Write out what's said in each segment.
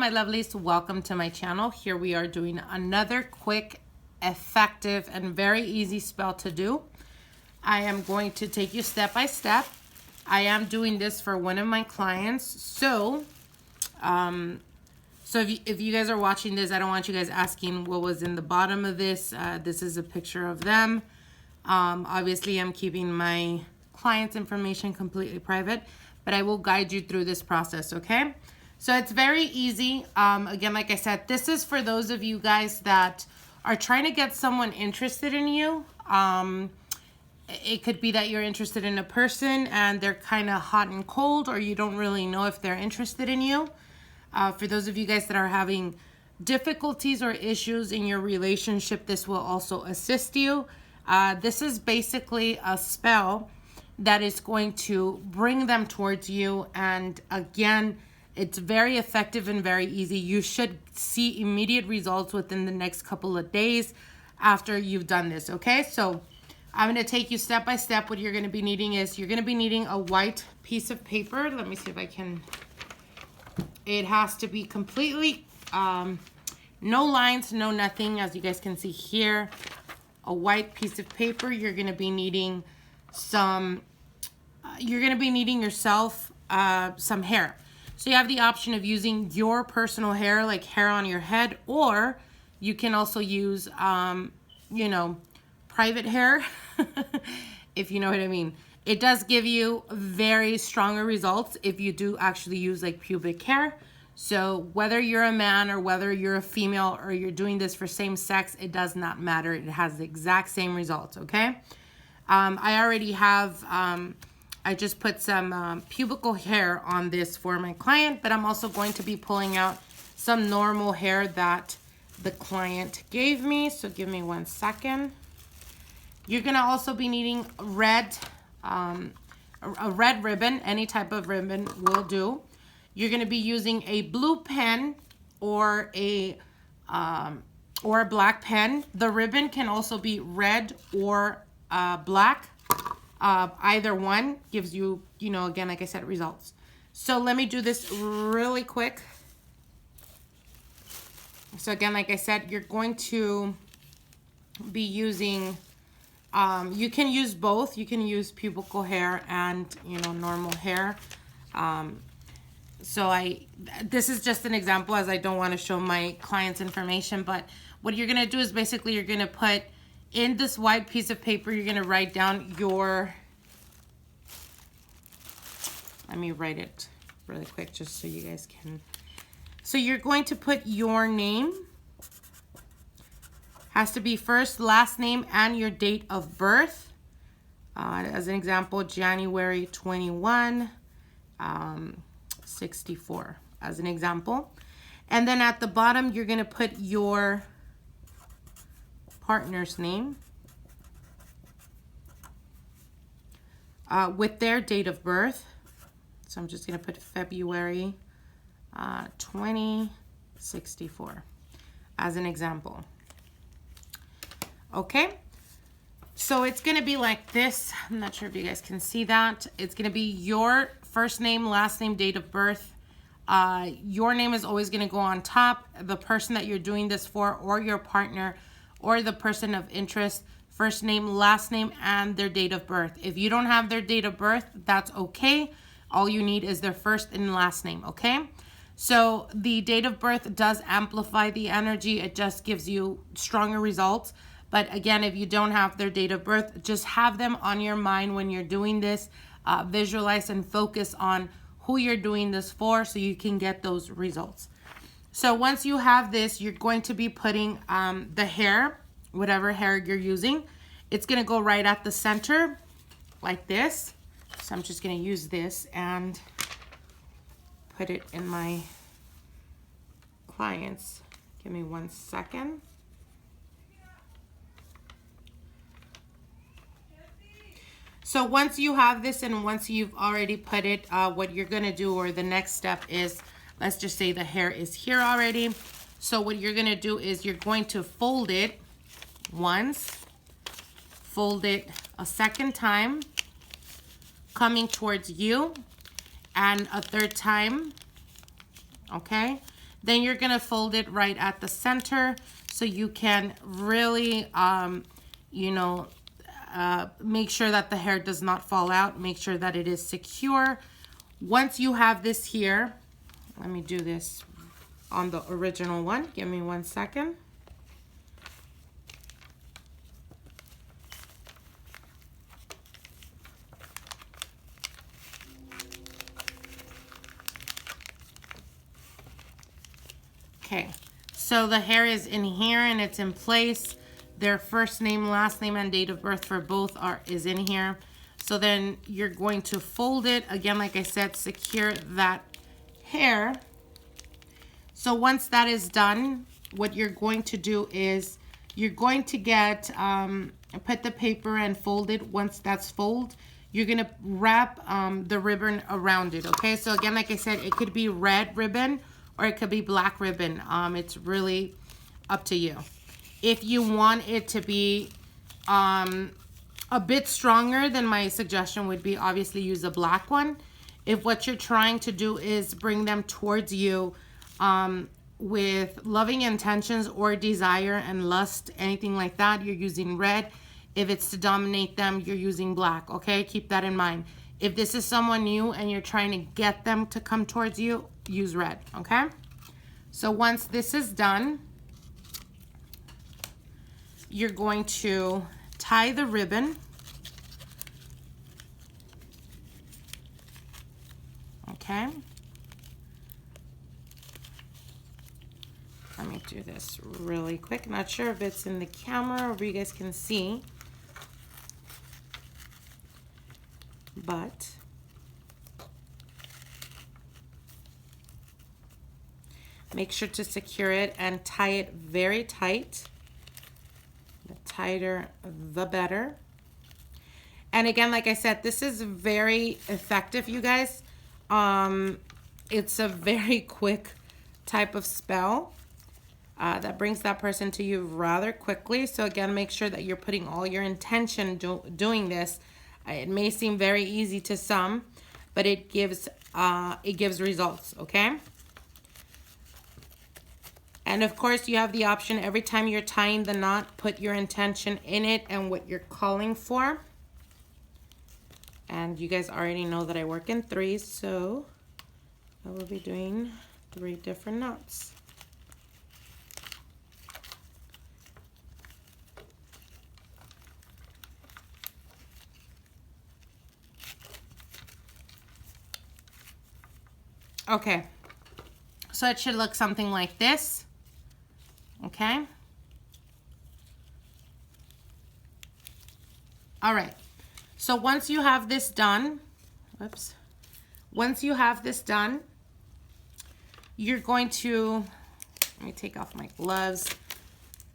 my lovelies, welcome to my channel. Here we are doing another quick, effective, and very easy spell to do. I am going to take you step by step. I am doing this for one of my clients. So if you guys are watching this, I don't want you guys asking what was in the bottom of this. This is a picture of them. Obviously, I'm keeping my client's information completely private, but I will guide you through this process, okay? So it's very easy. Again, like I said, this is for those of you guys that are trying to get someone interested in you. It could be that you're interested in a person and they're kind of hot and cold, or you don't really know if they're interested in you. For those of you guys that are having difficulties or issues in your relationship, this will also assist you. This is basically a spell that is going to bring them towards you. And again, it's very effective and very easy. You should see immediate results within the next couple of days after you've done this, okay? So I'm going to take you step by step. What you're going to be needing is you're going to be needing a white piece of paper. Let me see if I can. It has to be completely, no lines, no nothing, as you guys can see here. A white piece of paper. You're going to be needing some, you're going to be needing yourself some hair. So you have the option of using your personal hair, like hair on your head, or you can also use, you know, private hair, if you know what I mean. It does give you very stronger results if you do actually use like pubic hair. So whether you're a man or whether you're a female or you're doing this for same sex, it does not matter. It has the exact same results, okay? I already have, I just put some pubical hair on this for my client, but I'm also going to be pulling out some normal hair that the client gave me. So give me 1 second. You're gonna also be needing red, a red ribbon. Any type of ribbon will do. You're gonna be using a blue pen or a black pen. The ribbon can also be red or black. Either one gives you, you know, again, like I said, results. So let me do this really quick. So again, like I said, you're going to be using, you can use both. You can use pubical hair and, you know, normal hair. This is just an example, as I don't want to show my client's information, but what you're going to do is basically you're going to put in this white piece of paper, you're going to write down your, let me write it really quick just so you guys can. So you're going to put your name, has to be first, last name, and your date of birth. As an example, January 21, 64, as an example. And then at the bottom, you're going to put your partner's name with their date of birth. So I'm just going to put February 2064 as an example. Okay, so it's going to be like this. I'm not sure if you guys can see that. It's going to be your first name, last name, date of birth. Your name is always going to go on top. The person that you're doing this for, or your partner, or the person of interest, first name, last name, and their date of birth. If you don't have their date of birth, that's okay. All you need is their first and last name, okay? So the date of birth does amplify the energy. It just gives you stronger results. But again, if you don't have their date of birth, just have them on your mind when you're doing this. Visualize and focus on who you're doing this for so you can get those results. So once you have this, you're going to be putting the hair, whatever hair you're using. It's going to go right at the center like this. So I'm just going to use this and put it in my client's. Give me 1 second. So once you have this and once you've already put it, what you're going to do, or the next step is, let's just say the hair is here already. So what you're going to do is you're going to fold it once, fold it a second time, coming towards you, and a third time, okay? Then you're gonna fold it right at the center so you can really, you know, make sure that the hair does not fall out. Make sure that it is secure. Once you have this here, let me do this on the original one. Give me 1 second. Okay, so the hair is in here and it's in place. Their first name, last name, and date of birth for both is in here. So then you're going to fold it. Again, like I said, secure that hair. So once that is done, what you're going to do is you're going to get, put the paper and fold it. Once that's folded, you're gonna wrap the ribbon around it, okay? So again, like I said, it could be red ribbon or it could be black ribbon. It's really up to you. If you want it to be a bit stronger, then my suggestion would be obviously use a black one. If what you're trying to do is bring them towards you with loving intentions or desire and lust, anything like that, you're using red. If it's to dominate them, you're using black, okay? Keep that in mind. If this is someone new and you're trying to get them to come towards you, use red, okay? So once this is done, you're going to tie the ribbon. Okay. Let me do this really quick. Not sure if it's in the camera or if you guys can see. But make sure to secure it and tie it very tight. The tighter, the better. And again, like I said, this is very effective, you guys. It's a very quick type of spell that brings that person to you rather quickly. So again, make sure that you're putting all your intention doing this. It may seem very easy to some, but it gives results, okay? And of course, you have the option every time you're tying the knot, put your intention in it and what you're calling for. And you guys already know that I work in threes, so I will be doing 3 different knots. Okay, so it should look something like this, okay? All right, so once you have this done, once you have this done, you're going to, let me take off my gloves.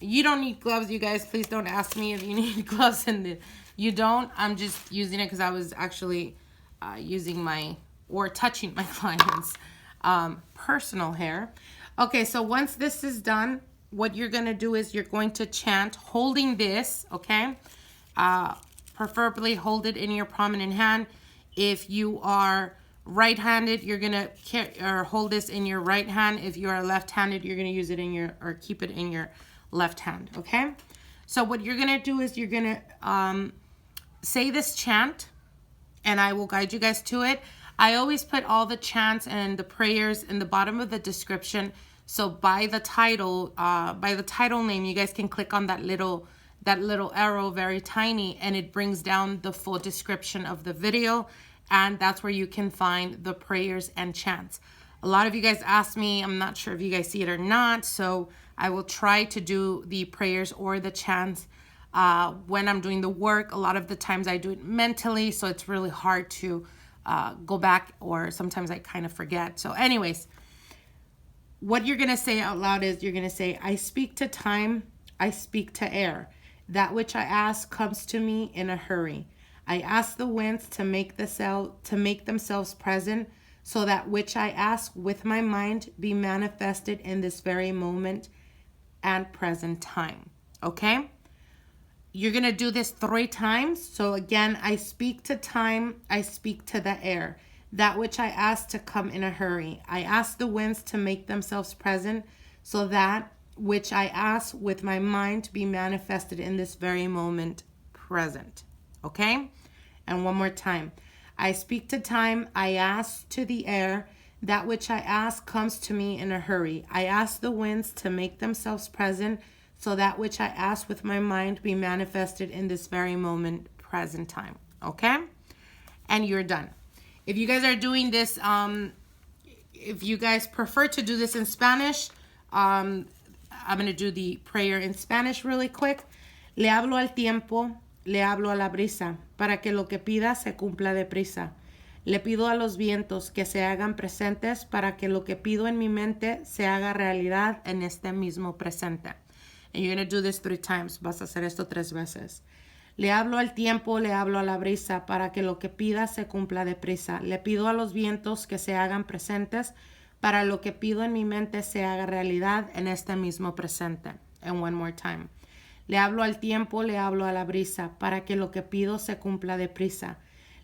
You don't need gloves, you guys. Please don't ask me if you need gloves. You don't. I'm just using it because I was actually using touching my client's personal hair. Okay, so once this is done, what you're going to do is you're going to chant holding this, okay? Preferably hold it in your prominent hand. If you are right-handed, you're going to hold this in your right hand. If you are left-handed, you're going to use it in your, or keep it in your left hand, okay? So what you're going to do is you're going to say this chant, and I will guide you guys to it. I always put all the chants and the prayers in the bottom of the description. So by the title name, you guys can click on that little arrow, very tiny, and it brings down the full description of the video. And that's where you can find the prayers and chants. A lot of you guys ask me, I'm not sure if you guys see it or not, so I will try to do the prayers or the chants when I'm doing the work. A lot of the times I do it mentally, so it's really hard to go back, or sometimes I kind of forget. So anyways, what you're going to say out loud is you're going to say, I speak to time, I speak to air. That which I ask comes to me in a hurry. I ask the winds to make themselves present, so that which I ask with my mind be manifested in this very moment and present time. Okay? You're going to do this 3 times. So again, I speak to time, I speak to the air. that which I ask to come in a hurry. I ask the winds to make themselves present, so that which I ask with my mind to be manifested in this very moment present. Okay? And one more time. I speak to time, I ask to the air, that which I ask comes to me in a hurry. I ask the winds to make themselves present, so that which I ask with my mind be manifested in this very moment present time. Okay? And you're done. If you guys are doing this, if you guys prefer to do this in Spanish, I'm going to do the prayer in Spanish really quick. Le hablo al tiempo, le hablo a la brisa, para que lo que pida se cumpla de prisa. Le pido a los vientos que se hagan presentes, para que lo que pido en mi mente se haga realidad en este mismo presente. And you're going to do this 3 times. Vas a hacer esto 3 veces. Le hablo al tiempo, le hablo a la brisa, para que lo que pida se cumpla de prisa. Le pido a los vientos que se hagan presentes, para lo que pido en mi mente se haga realidad en este mismo presente. And one more time. Le hablo al tiempo, le hablo a la brisa, para que lo que pido se cumpla de prisa.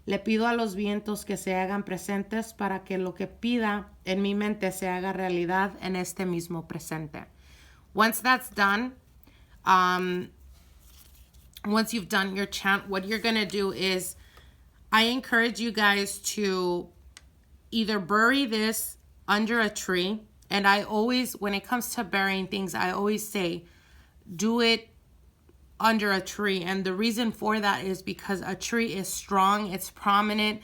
Le pido a los vientos que se hagan presentes, para que lo que pida en mi mente se haga realidad en este mismo presente. Once that's done, once you've done your chant, what you're going to do is, I encourage you guys to either bury this under a tree. And I always, when it comes to burying things, I always say, do it under a tree. And the reason for that is because a tree is strong, it's prominent,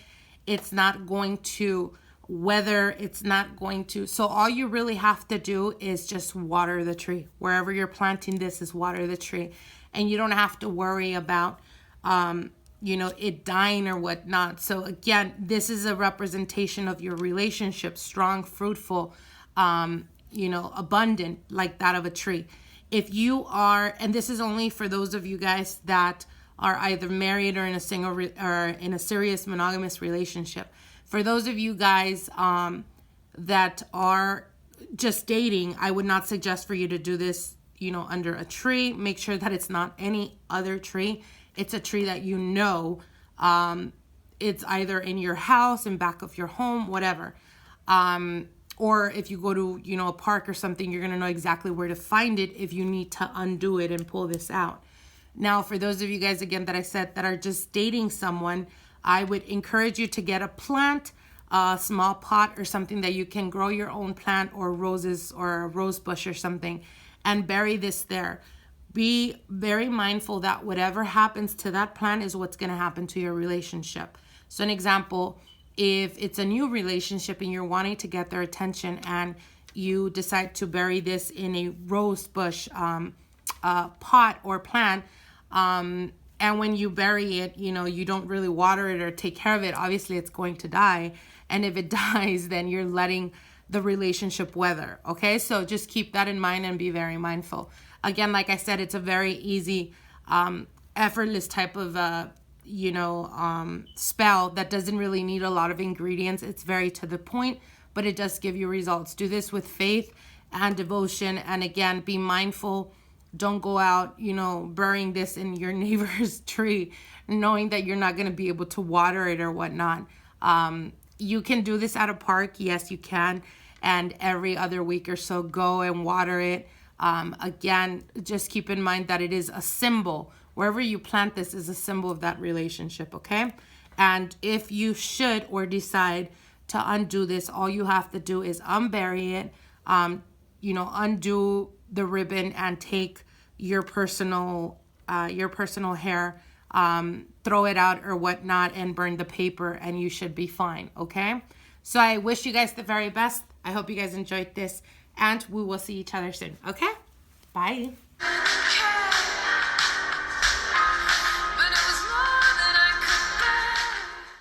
it's not going to weather, it's not going to, so all you really have to do is just water the tree. Wherever you're planting this is water the tree. And you don't have to worry about, it dying or whatnot. So again, this is a representation of your relationship, strong, fruitful, abundant, like that of a tree. If you are, and this is only for those of you guys that are either married or in a single or in a serious monogamous relationship. For those of you guys that are just dating, I would not suggest for you to do this, under a tree. Make sure that it's not any other tree. It's a tree that it's either in your house, in back of your home, whatever. Or if you go to, a park or something, you're going to know exactly where to find it if you need to undo it and pull this out. Now, for those of you guys, again, that I said that are just dating someone, I would encourage you to get a plant, a small pot or something that you can grow your own plant, or roses or a rose bush or something, and bury this there. Be very mindful that whatever happens to that plant is what's going to happen to your relationship. So an example, if it's a new relationship and you're wanting to get their attention and you decide to bury this in a rose bush pot or plant, and when you bury it, you don't really water it or take care of it, obviously it's going to die. And if it dies, then you're letting the relationship weather. Okay, so just keep that in mind and be very mindful. Again, like I said, it's a very easy, effortless type of spell that doesn't really need a lot of ingredients. It's very to the point, but it does give you results. Do this with faith and devotion. And again, be mindful. Don't go out, burying this in your neighbor's tree, knowing that you're not going to be able to water it or whatnot. You can do this at a park. Yes, you can. And every other week or so, go and water it. Again, just keep in mind that it is a symbol. Wherever you plant this is a symbol of that relationship, okay? And if you should or decide to undo this, all you have to do is unbury it, undo the ribbon and take your personal hair, throw it out or whatnot, and burn the paper, and you should be fine, okay? So I wish you guys the very best. I hope you guys enjoyed this, and we will see each other soon, okay? Bye.